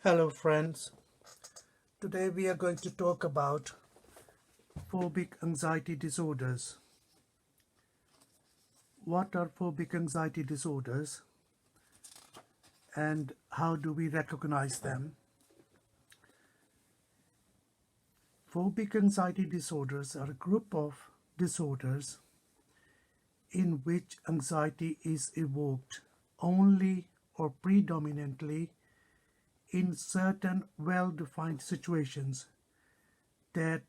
Hello friends, today we are going to talk about phobic anxiety disorders. What are phobic anxiety disorders and how do we recognize them? Phobic anxiety disorders are a group of disorders in which anxiety is evoked only or predominantly in certain well-defined situations that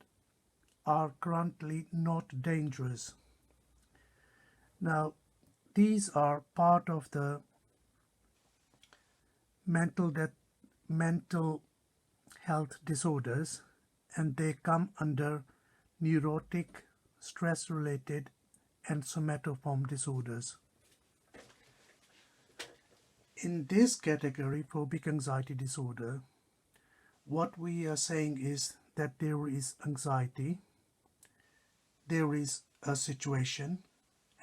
are currently not dangerous. Now, these are part of the mental health disorders, and they come under neurotic, stress-related, and somatoform disorders. In this category, phobic anxiety disorder, what we are saying is that there is anxiety, there is a situation,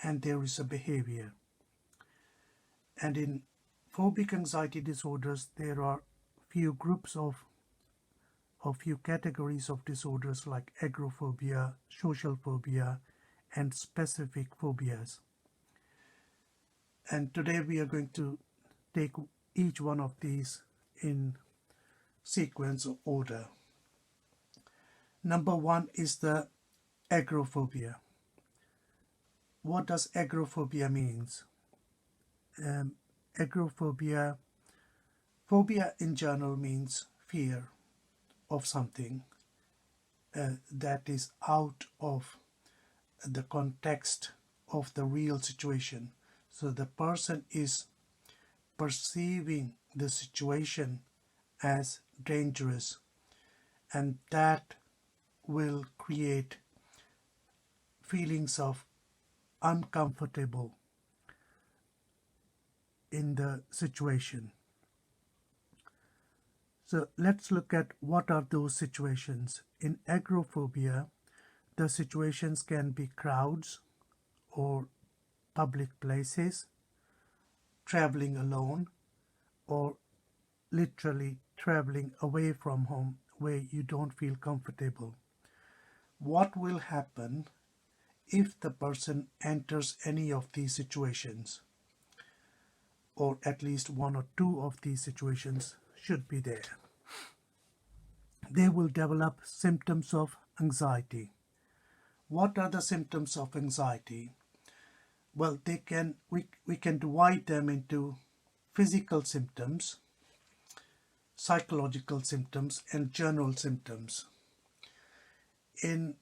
and there is a behavior. And in phobic anxiety disorders, there are few groups of few categories of disorders like agoraphobia, social phobia, and specific phobias. And today we are going to take each one of these in sequence or order. Number one is the agoraphobia. What does agoraphobia means? Agoraphobia, phobia in general means fear of something that is out of the context of the real situation. So the person is perceiving the situation as dangerous, and that will create feelings of uncomfortable in the situation. So let's look at what are those situations. In agoraphobia, the situations can be crowds or public places, traveling alone, or literally traveling away from home where you don't feel comfortable. What will happen if the person enters any of these situations, or at least one or two of these situations should be there? They will develop symptoms of anxiety. What are the symptoms of anxiety? Well, we can divide them into physical symptoms, psychological symptoms, and general symptoms. In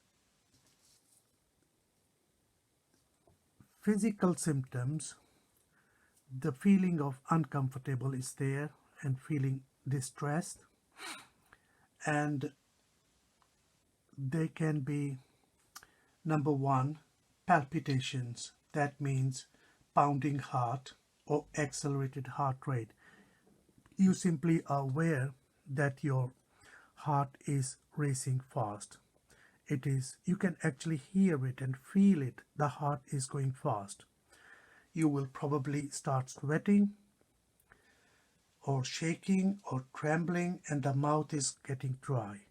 physical symptoms, the feeling of uncomfortable is there and feeling distressed, and they can be, number one, palpitations. That means pounding heart or accelerated heart rate. You simply are aware that your heart is racing fast. You can actually hear it and feel it. The heart is going fast. You will probably start sweating or shaking or trembling, and the mouth is getting dry.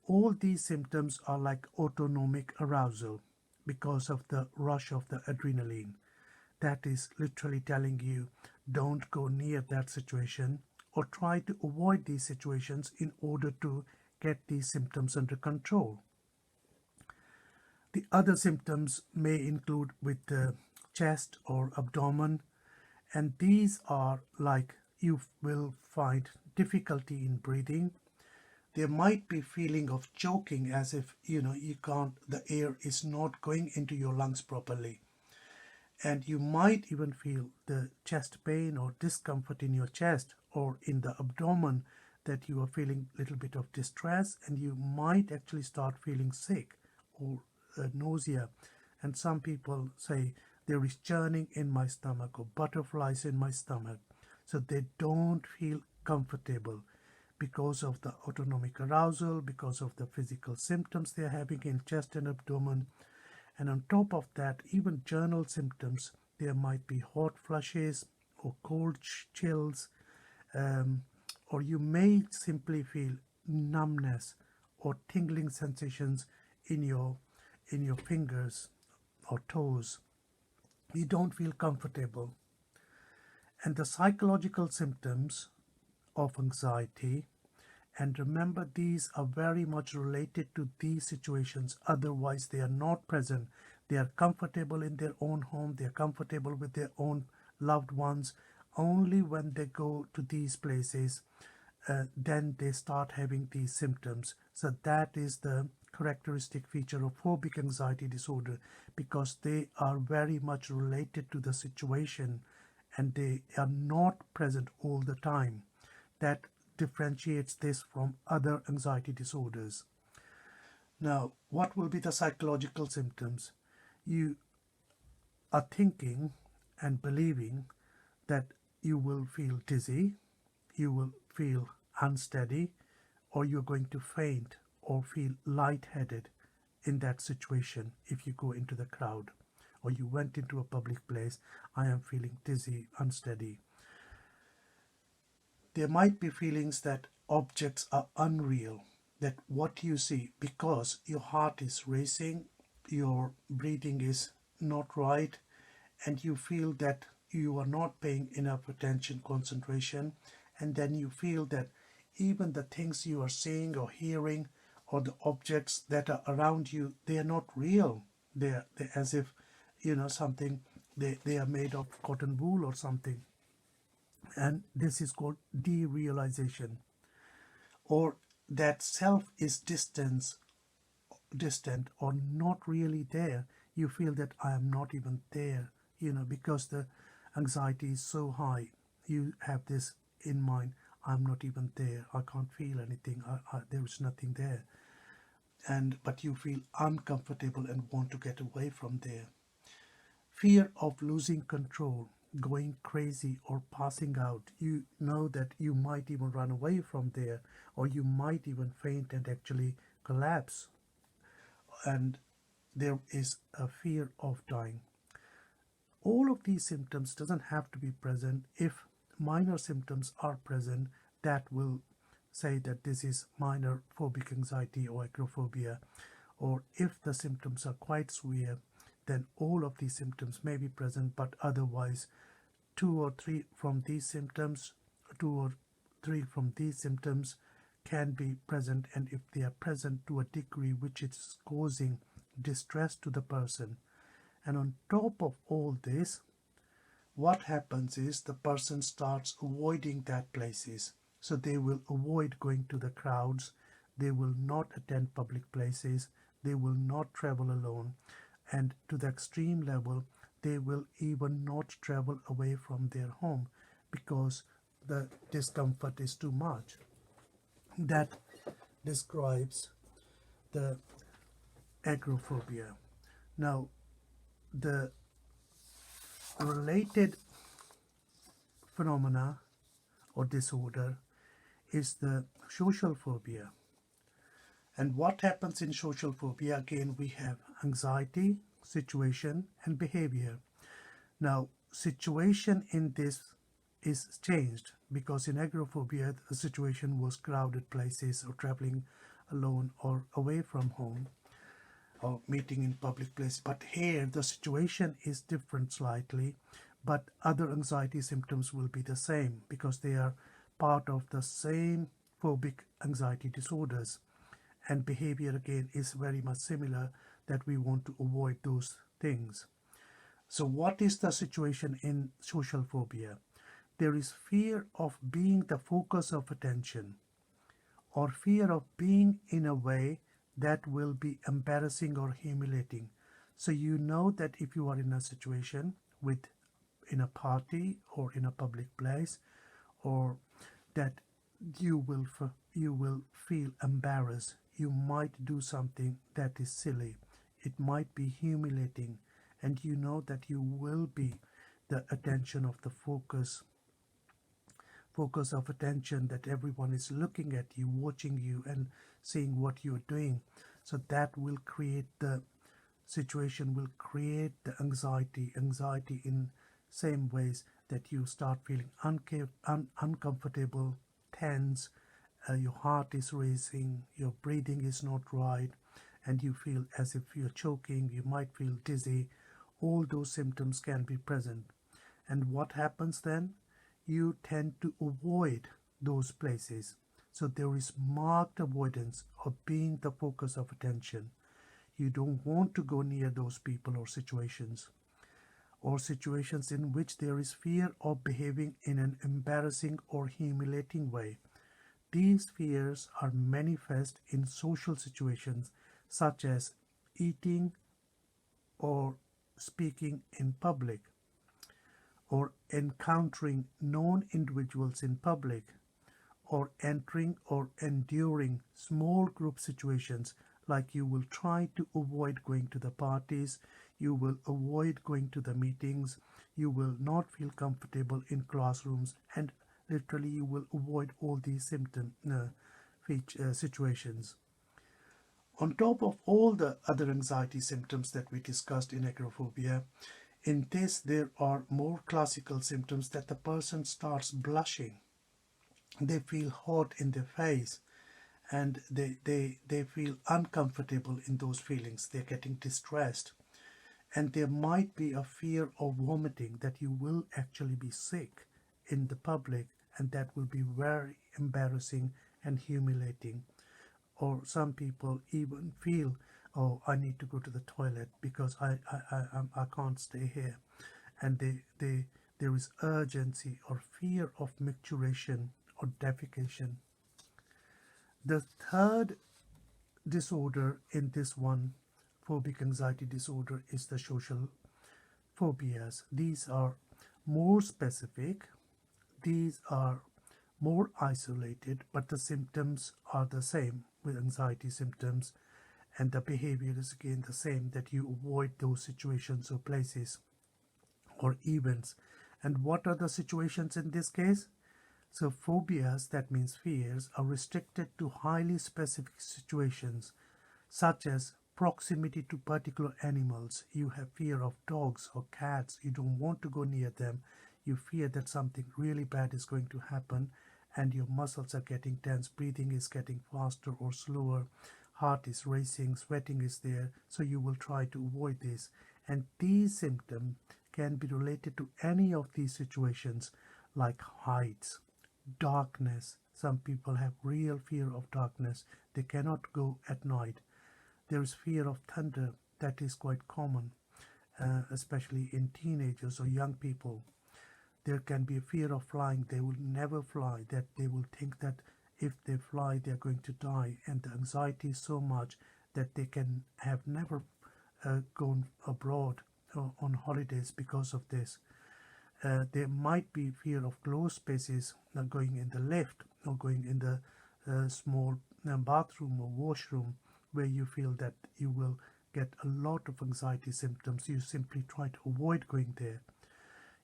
All these symptoms are like autonomic arousal because of the rush of the adrenaline. That is literally telling you, don't go near that situation, or try to avoid these situations in order to get these symptoms under control. The other symptoms may include with the chest or abdomen, and these are like you will find difficulty in breathing. There might be feeling of choking, as if the air is not going into your lungs properly. And you might even feel the chest pain or discomfort in your chest or in the abdomen, that you are feeling a little bit of distress, and you might actually start feeling sick or nausea. And some people say there is churning in my stomach or butterflies in my stomach. So they don't feel comfortable because of the autonomic arousal, because of the physical symptoms they are having in chest and abdomen. And on top of that, even general symptoms, there might be hot flushes or cold chills, or you may simply feel numbness or tingling sensations in your fingers or toes. You don't feel comfortable. And the psychological symptoms of anxiety, and remember, these are very much related to these situations, otherwise they are not present. They are comfortable in their own home, they are comfortable with their own loved ones. Only when they go to these places, then they start having these symptoms. So that is the characteristic feature of phobic anxiety disorder, because they are very much related to the situation and they are not present all the time. That differentiates this from other anxiety disorders. Now, what will be the psychological symptoms? You are thinking and believing that you will feel dizzy, you will feel unsteady, or you're going to faint or feel lightheaded in that situation if you go into the crowd or you went into a public place. I am feeling dizzy, unsteady. There might be feelings that objects are unreal, that what you see, because your heart is racing, your breathing is not right, and you feel that you are not paying enough attention, concentration, and then you feel that even the things you are seeing or hearing or the objects that are around you, they are not real. They're as if, something, they are made of cotton wool or something. And this is called derealization, or that self is distant or not really there. You feel that I am not even there, because the anxiety is so high. You have this in mind, I'm not even there, I can't feel anything, there is nothing there. But you feel uncomfortable and want to get away from there. Fear of losing control, going crazy or passing out. You know that you might even run away from there, or you might even faint and actually collapse. And there is a fear of dying. All of these symptoms doesn't have to be present. If minor symptoms are present, that will say that this is minor phobic anxiety or agoraphobia. Or if the symptoms are quite severe, then all of these symptoms may be present, but otherwise two or three from these symptoms can be present, and if they are present to a degree which is causing distress to the person. And on top of all this, what happens is the person starts avoiding that places. So they will avoid going to the crowds, they will not attend public places, they will not travel alone, and to the extreme level, they will even not travel away from their home because the discomfort is too much. That describes the agoraphobia. Now, the related phenomena or disorder is the social phobia. And what happens in social phobia? Again, we have anxiety, situation, and behavior. Now, situation in this is changed because in agoraphobia, the situation was crowded places or traveling alone or away from home or meeting in public place. But here, the situation is different slightly, but other anxiety symptoms will be the same because they are part of the same phobic anxiety disorders. And behavior again is very much similar, that we want to avoid those things. So what is the situation in social phobia? There is fear of being the focus of attention, or fear of being in a way that will be embarrassing or humiliating. So you know that if you are in a situation in a party or in a public place, or that you will feel embarrassed. You might do something that is silly. It might be humiliating, and you know that you will be the attention of the focus of attention, that everyone is looking at you, watching you, and seeing what you're doing. So that will create the situation, will create the anxiety in same ways that you start feeling uncomfortable, tense, your heart is racing, your breathing is not right, and you feel as if you're choking, you might feel dizzy. All those symptoms can be present. And what happens then? You tend to avoid those places. So there is marked avoidance of being the focus of attention. You don't want to go near those people or situations in which there is fear of behaving in an embarrassing or humiliating way. These fears are manifest in social situations such as eating or speaking in public, or encountering known individuals in public, or entering or enduring small group situations, like you will try to avoid going to the parties, you will avoid going to the meetings, you will not feel comfortable in classrooms, and literally you will avoid all these situations. On top of all the other anxiety symptoms that we discussed in agoraphobia, in this there are more classical symptoms that the person starts blushing. They feel hot in their face, and they feel uncomfortable in those feelings. They're getting distressed. And there might be a fear of vomiting, that you will actually be sick in the public, and that will be very embarrassing and humiliating. Or some people even feel, oh, I need to go to the toilet because I can't stay here. And there is urgency or fear of micturition or defecation. The third disorder in this one, phobic anxiety disorder, is the social phobias. These are more specific, these are more isolated, but the symptoms are the same with anxiety symptoms, and the behavior is again the same, that you avoid those situations or places or events. And what are the situations in this case? So phobias, that means fears, are restricted to highly specific situations, such as proximity to particular animals. You have fear of dogs or cats, you don't want to go near them, you fear that something really bad is going to happen, and your muscles are getting tense, breathing is getting faster or slower, heart is racing, sweating is there, so you will try to avoid this. And these symptoms can be related to any of these situations, like heights, darkness. Some people have real fear of darkness, they cannot go at night. There is fear of thunder, that is quite common, especially in teenagers or young people. There can be a fear of flying, they will never fly, that they will think that if they fly they are going to die, and the anxiety is so much that they can have never gone abroad on holidays because of this. There might be fear of closed spaces, going in the lift or going in the small bathroom or washroom, where you feel that you will get a lot of anxiety symptoms. You simply try to avoid going there.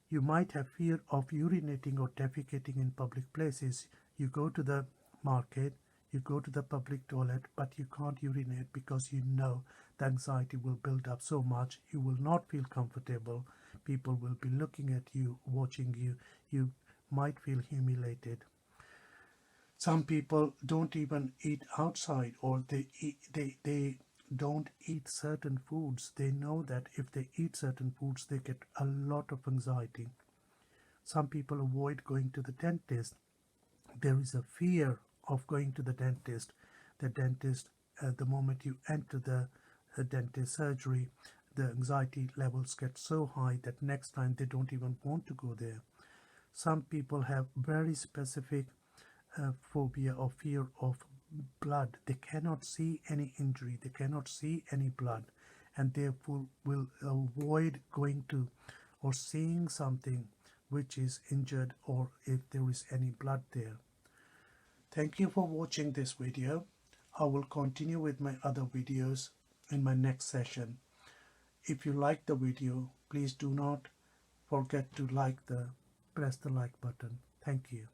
You might have fear of urinating or defecating in public places. You go to the market, you go to the public toilet, but you can't urinate because you know the anxiety will build up so much. You will not feel comfortable. People will be looking at you, watching you. You might feel humiliated. Some people don't even eat outside, or they don't eat certain foods. They know that if they eat certain foods, they get a lot of anxiety. Some people avoid going to the dentist. There is a fear of going to the dentist. The dentist, the moment you enter the dentist surgery, the anxiety levels get so high that next time they don't even want to go there. Some people have very specific phobia or fear of blood. They cannot see any injury, they cannot see any blood, and therefore will avoid going to or seeing something which is injured, or if there is any blood there. Thank you for watching this video. I will continue with my other videos in my next session. If you like the video, please do not forget to press the like button. Thank you.